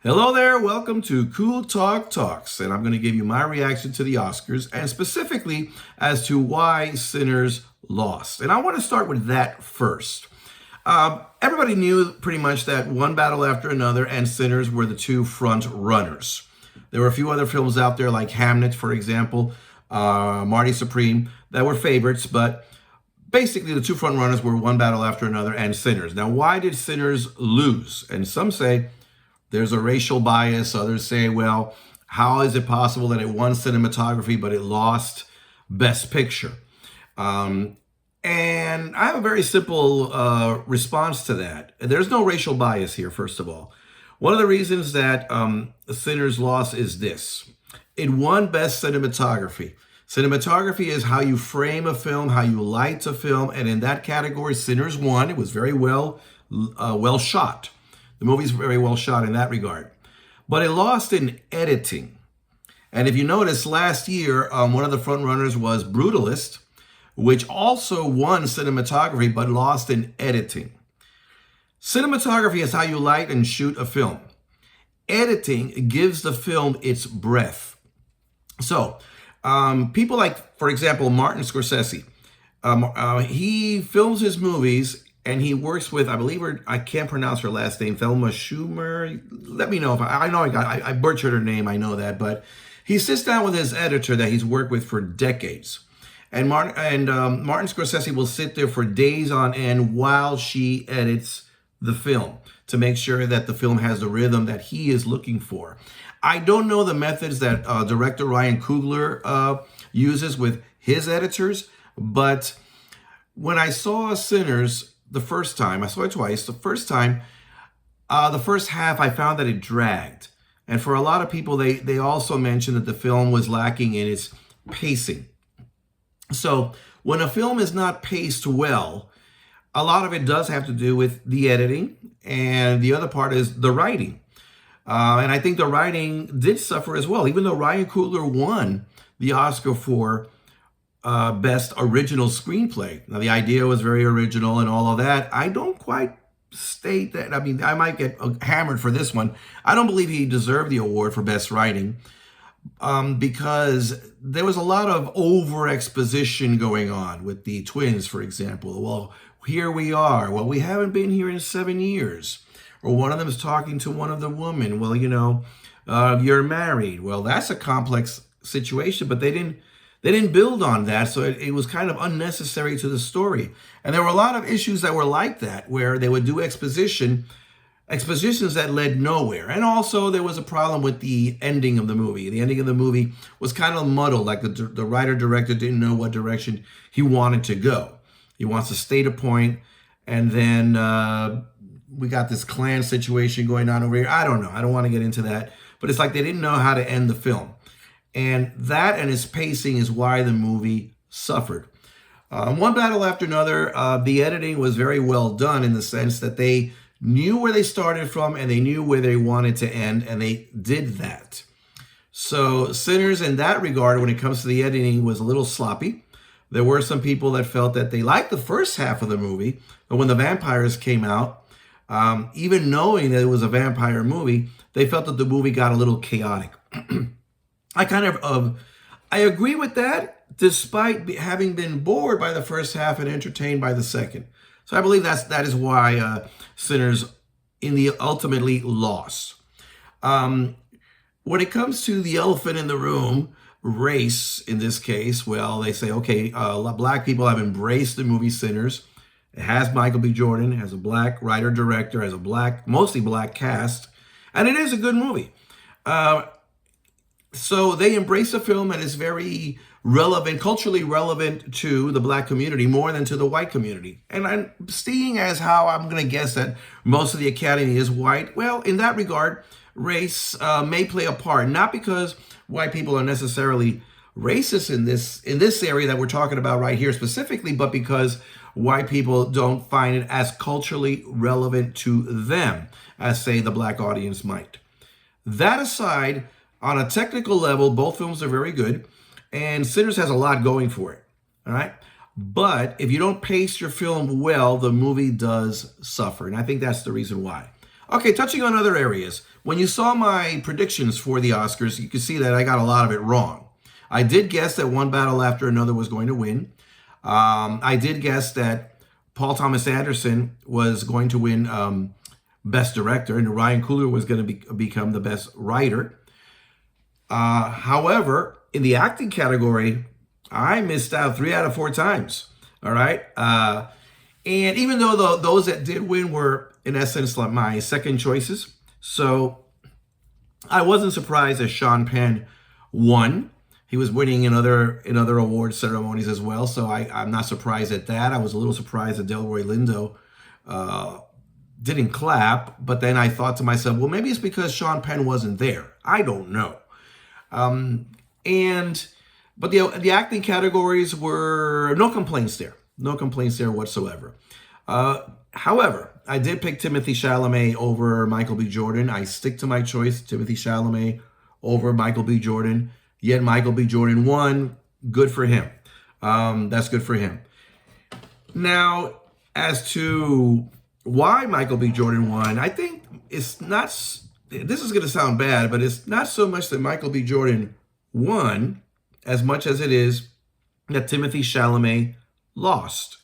Hello there, welcome to Cool Talk Talks, and I'm going to give you my reaction to the Oscars and specifically as to why Sinners lost. And I want to start with that first. Everybody knew pretty much that One Battle After Another and Sinners were the two front runners. There were a few other films out there like Hamnet, for example, Marty Supreme, that were favorites, but basically the two front runners were One Battle After Another and Sinners. Now, why did Sinners lose? And some say there's a racial bias. Others say, well, how is it possible that it won cinematography, but it lost Best Picture? And I have a very simple response to that. There's no racial bias here, first of all. One of the reasons that Sinners lost is this. It won Best Cinematography. Cinematography is how you frame a film, how you light a film, and in that category, Sinners won. It was very well shot. The movie's very well shot in that regard. But it lost in editing. And if you notice, last year, one of the front runners was Brutalist, which also won cinematography, but lost in editing. Cinematography is how you light and shoot a film. Editing gives the film its breath. So, people like, for example, Martin Scorsese, he films his movies and he works with, I believe I can't pronounce her last name, Thelma Schumer. Let me know if I butchered her name, I know that, but he sits down with his editor that he's worked with for decades. And Martin Scorsese will sit there for days on end while she edits the film to make sure that the film has the rhythm that he is looking for. I don't know the methods that director Ryan Coogler uses with his editors, but when I saw Sinners the first time, I saw it twice. The first time, the first half, I found that it dragged. And for a lot of people, they also mentioned that the film was lacking in its pacing. So when a film is not paced well, a lot of it does have to do with the editing, and the other part is the writing. And I think the writing did suffer as well, even though Ryan Coogler won the Oscar for Best Original Screenplay. Now, the idea was very original and all of that. I don't quite state that. I mean, I might get hammered for this one. I don't believe he deserved the award for Best Writing because there was a lot of over-exposition going on with the twins, for example. Well, here we are. Well, we haven't been here in 7 years. Or one of them is talking to one of the women. Well, you're married. Well, that's a complex situation, but they didn't build on that, so it was kind of unnecessary to the story. And there were a lot of issues that were like that, where they would do expositions that led nowhere. And also there was a problem with the ending of the movie. The ending of the movie was kind of muddled, like the writer-director didn't know what direction he wanted to go. He wants to state a point, and then we got this clan situation going on over here. I don't know. I don't want to get into that. But it's like they didn't know how to end the film. And that and its pacing is why the movie suffered. One Battle After Another, the editing was very well done in the sense that they knew where they started from and they knew where they wanted to end, and they did that. So Sinners, in that regard, when it comes to the editing, was a little sloppy. There were some people that felt that they liked the first half of the movie, but when the vampires came out, even knowing that it was a vampire movie, they felt that the movie got a little chaotic. I agree with that, despite having been bored by the first half and entertained by the second. So I believe that is why Sinners ultimately lost. When it comes to the elephant in the room, race in this case, well, they say, okay, black people have embraced the movie Sinners. It has Michael B. Jordan, it has a black writer-director, has a mostly black cast, and it is a good movie. So they embrace a film that is very relevant, culturally relevant to the black community more than to the white community. And I'm seeing as how I'm going to guess that most of the Academy is white. Well, in that regard, race may play a part, not because white people are necessarily racist in this area that we're talking about right here specifically, but because white people don't find it as culturally relevant to them as, say, the black audience might. That aside, on a technical level, both films are very good, and Sinners has a lot going for it, all right? But if you don't pace your film well, the movie does suffer, and I think that's the reason why. Okay, touching on other areas. When you saw my predictions for the Oscars, you can see that I got a lot of it wrong. I did guess that One Battle After Another was going to win. I did guess that Paul Thomas Anderson was going to win Best Director, and Ryan Coogler was going to become the Best Writer. However, in the acting category, I missed out 3 out of 4 times. All right. And even though those that did win were, in essence, like my second choices, so I wasn't surprised that Sean Penn won. He was winning in other award ceremonies as well, so I'm not surprised at that. I was a little surprised that Delroy Lindo didn't clap, but then I thought to myself, well, maybe it's because Sean Penn wasn't there. I don't know. But the acting categories were no complaints there. No complaints there whatsoever. However, I did pick Timothée Chalamet over Michael B. Jordan. I stick to my choice, Timothée Chalamet over Michael B. Jordan. Yet Michael B. Jordan won. Good for him. That's good for him. Now, as to why Michael B. Jordan won, I think it's not, this is going to sound bad, but it's not so much that Michael B. Jordan won as much as it is that Timothée Chalamet lost.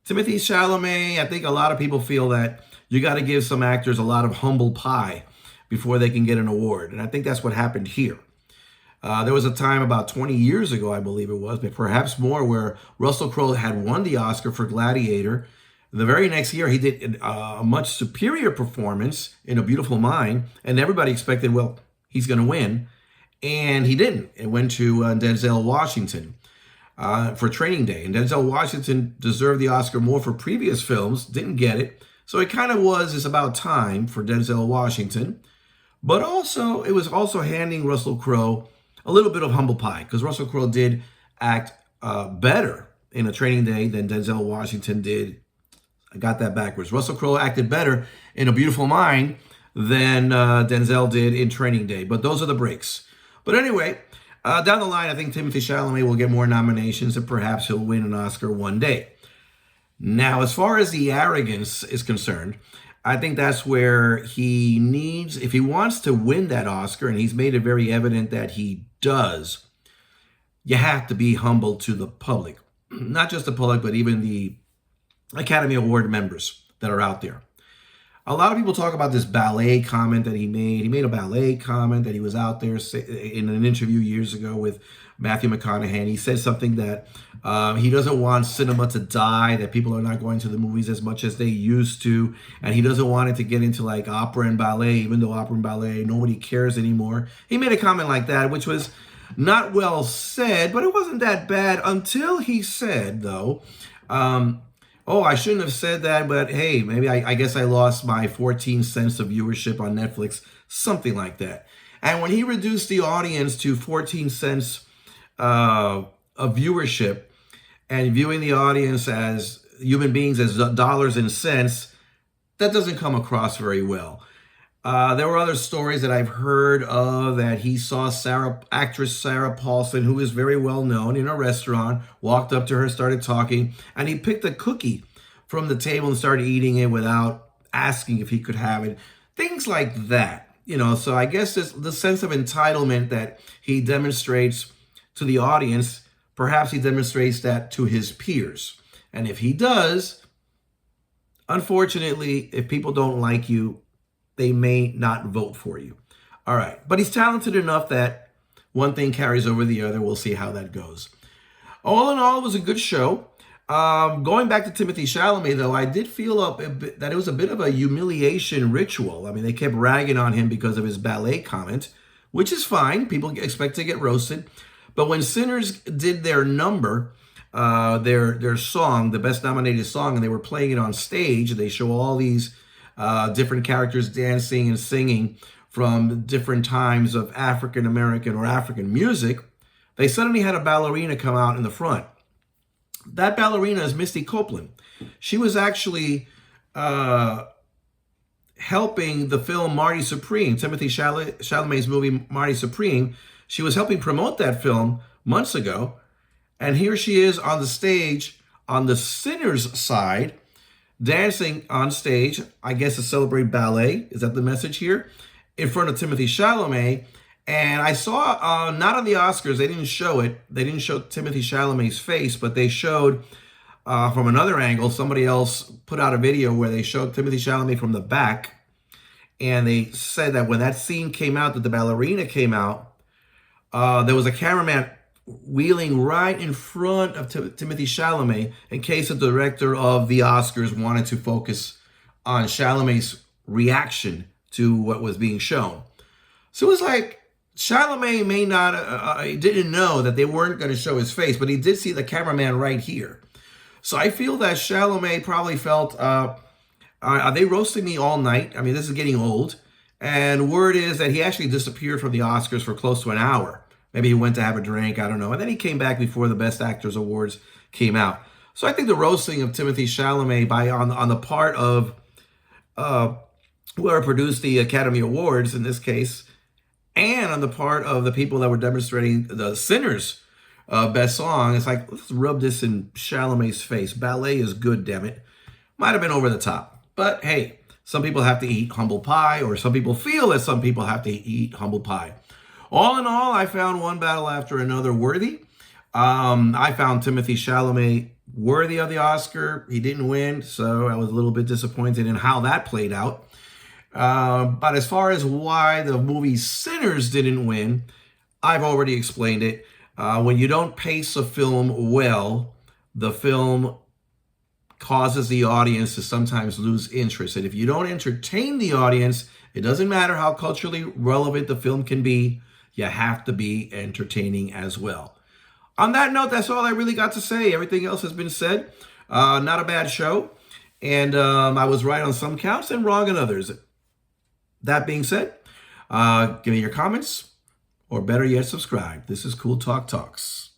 Timothée Chalamet, I think a lot of people feel that you got to give some actors a lot of humble pie before they can get an award. And I think that's what happened here. There was a time about 20 years ago, I believe it was, but perhaps more, where Russell Crowe had won the Oscar for Gladiator. The very next year, he did a much superior performance in A Beautiful Mind, and everybody expected, well, he's going to win. And he didn't. It went to Denzel Washington for Training Day. And Denzel Washington deserved the Oscar more for previous films, didn't get it. So it kind of it's about time for Denzel Washington. But also, it was also handing Russell Crowe a little bit of humble pie, because Russell Crowe did act better in A Training Day than Denzel Washington did. I got that backwards. Russell Crowe acted better in A Beautiful Mind than Denzel did in Training Day. But those are the breaks. But anyway, down the line, I think Timothée Chalamet will get more nominations, and perhaps he'll win an Oscar one day. Now, as far as the arrogance is concerned, I think that's where he needs, if he wants to win that Oscar, and he's made it very evident that he does, you have to be humble to the public. Not just the public, but even the Academy Award members that are out there. A lot of people talk about this ballet comment that he made. He made a ballet comment that he was out there in an interview years ago with Matthew McConaughey. He said something that he doesn't want cinema to die, that people are not going to the movies as much as they used to, and he doesn't want it to get into like opera and ballet, even though opera and ballet, nobody cares anymore. He made a comment like that, which was not well said, but it wasn't that bad until he said, though, oh, I shouldn't have said that, but hey, maybe I guess I lost my 14 cents of viewership on Netflix, something like that. And when he reduced the audience to 14 cents of viewership and viewing the audience as human beings as dollars and cents, that doesn't come across very well. There were other stories that I've heard of that he saw actress Sarah Paulson, who is very well known, in a restaurant, walked up to her, started talking, and he picked a cookie from the table and started eating it without asking if he could have it. Things like that, so I guess the sense of entitlement that he demonstrates to the audience, perhaps he demonstrates that to his peers. And if he does, unfortunately, if people don't like you, they may not vote for you. All right. But he's talented enough that one thing carries over the other. We'll see how that goes. All in all, it was a good show. Going back to Timothée Chalamet, though, I did feel that it was a bit of a humiliation ritual. I mean, they kept ragging on him because of his ballet comment, which is fine. People expect to get roasted. But when Sinners did their number, their song, the best nominated song, and they were playing it on stage, they show all these different characters dancing and singing from different times of African American or African music, they suddenly had a ballerina come out in the front. That ballerina is Misty Copeland. She was actually helping the film Marty Supreme, Timothée Chalamet's movie Marty Supreme. She was helping promote that film months ago, and here she is on the stage on the Sinners side, dancing on stage, I guess to celebrate ballet. Is that the message here? In front of Timothée Chalamet. And I saw, not on the Oscars, they didn't show it. They didn't show Timothée Chalamet's face, but they showed from another angle, somebody else put out a video where they showed Timothée Chalamet from the back. And they said that when that scene came out, that the ballerina came out, there was a cameraman wheeling right in front of Timothée Chalamet in case the director of the Oscars wanted to focus on Chalamet's reaction to what was being shown. So it was like Chalamet may not, didn't know that they weren't going to show his face, but he did see the cameraman right here. So I feel that Chalamet probably felt, are they roasting me all night? I mean, this is getting old. And word is that he actually disappeared from the Oscars for close to an hour. Maybe he went to have a drink, I don't know. And then he came back before the Best Actors Awards came out. So I think the roasting of Timothée Chalamet on the part of whoever produced the Academy Awards in this case, and on the part of the people that were demonstrating the Sinners best song, it's like, let's rub this in Chalamet's face. Ballet is good, damn it. Might have been over the top. But hey, some people have to eat humble pie, or some people feel that some people have to eat humble pie. All in all, I found one battle after another worthy. I found Timothée Chalamet worthy of the Oscar. He didn't win, so I was a little bit disappointed in how that played out. But as far as why the movie Sinners didn't win, I've already explained it. When you don't pace a film well, the film causes the audience to sometimes lose interest. And if you don't entertain the audience, it doesn't matter how culturally relevant the film can be, you have to be entertaining as well. On that note, that's all I really got to say. Everything else has been said. Not a bad show. And I was right on some counts and wrong on others. That being said, give me your comments, or better yet, subscribe. This is Cool Talk Talks.